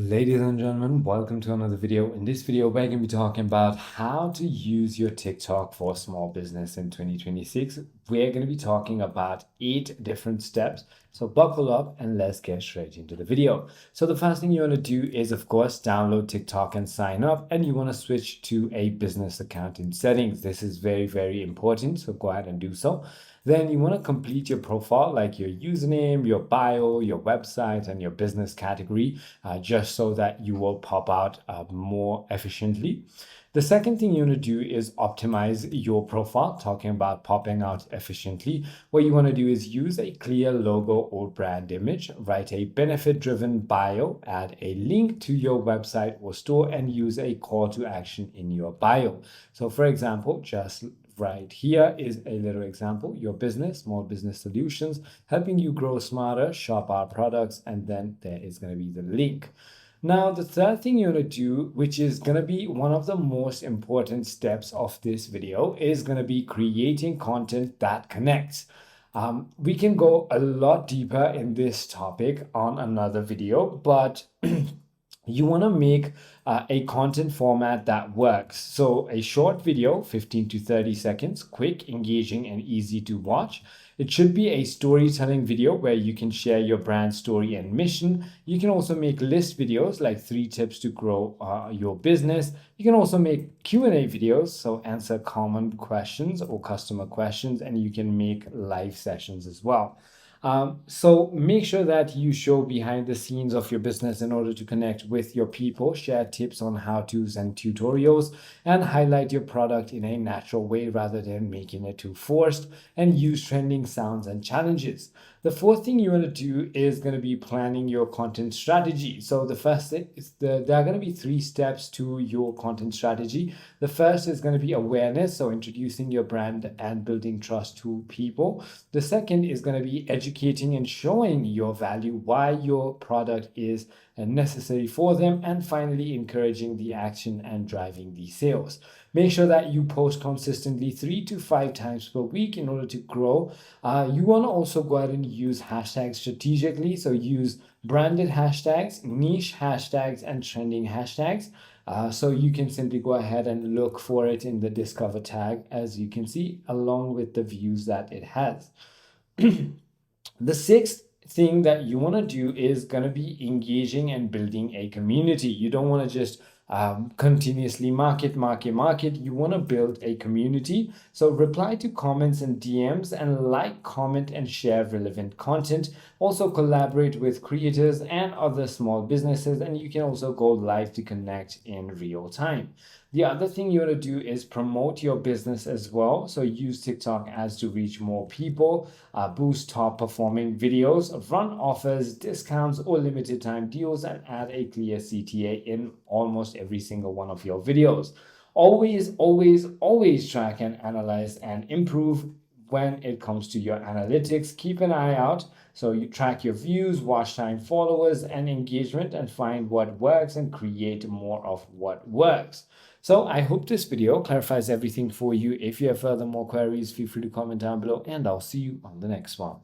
Ladies and gentlemen, welcome to another video. In this video, we're going to be talking about how to use your TikTok for small business in 2026. We're going to be talking about 8 different steps. So buckle up and let's get straight into the video. So the first thing you want to do is, of course, download TikTok and sign up, and you want to switch to a business account in settings. This is very, very important. So go ahead and do so. Then you want to complete your profile, like your username, your bio, your website, and your business category, just so that you will pop out more efficiently. The second thing you want to do is optimize your profile, talking about popping out efficiently. What you want to do is use a clear logo or brand image, write a benefit-driven bio, add a link to your website or store, and use a call to action in your bio. So for example, just right here is a little example: your business, small business solutions, helping you grow smarter, shop our products, and then there is going to be the link. Now, the third thing you want to do, which is going to be one of the most important steps of this video, is going to be creating content that connects. We can go a lot deeper in this topic on another video, but you want to make a content format that works. So a short video, 15 to 30 seconds, quick, engaging, and easy to watch. It should be a storytelling video where you can share your brand story and mission. You can also make list videos like 3 tips to grow your business. You can also make Q&A videos, so answer common questions or customer questions, and you can make live sessions as well. So make sure that you show behind the scenes of your business in order to connect with your people, share tips on how-tos and tutorials, and highlight your product in a natural way rather than making it too forced, and use trending sounds and challenges. The fourth thing you want to do is going to be planning your content strategy. So the first thing is there are going to be 3 steps to your content strategy. The first is going to be awareness, so introducing your brand and building trust to people. The second is going to be educating and showing your value, why your product is necessary for them, and finally encouraging the action and driving the sales. Make sure that you post consistently 3 to 5 times per week in order to grow. You want to also go ahead and use hashtags strategically, so use branded hashtags, niche hashtags, and trending hashtags. So you can simply go ahead and look for it in the discover tag, as you can see, along with the views that it has. The sixth thing that you want to do is going to be engaging and building a community. You don't want to just continuously market. You want to build a community. So reply to comments and DMs, and like, comment, and share relevant content. Also collaborate with creators and other small businesses, and you can also go live to connect in real time. The other thing you want to do is promote your business as well. So use TikTok ads to reach more people, boost top performing videos, run offers, discounts, or limited time deals, and add a clear CTA in almost every single one of your videos. Always track and analyze and improve when it comes to your analytics. Keep an eye out. So you track your views, watch time, followers, and engagement, and find what works and create more of what works. So I hope this video clarifies everything for you. If you have further more queries, feel free to comment down below, and I'll see you on the next one.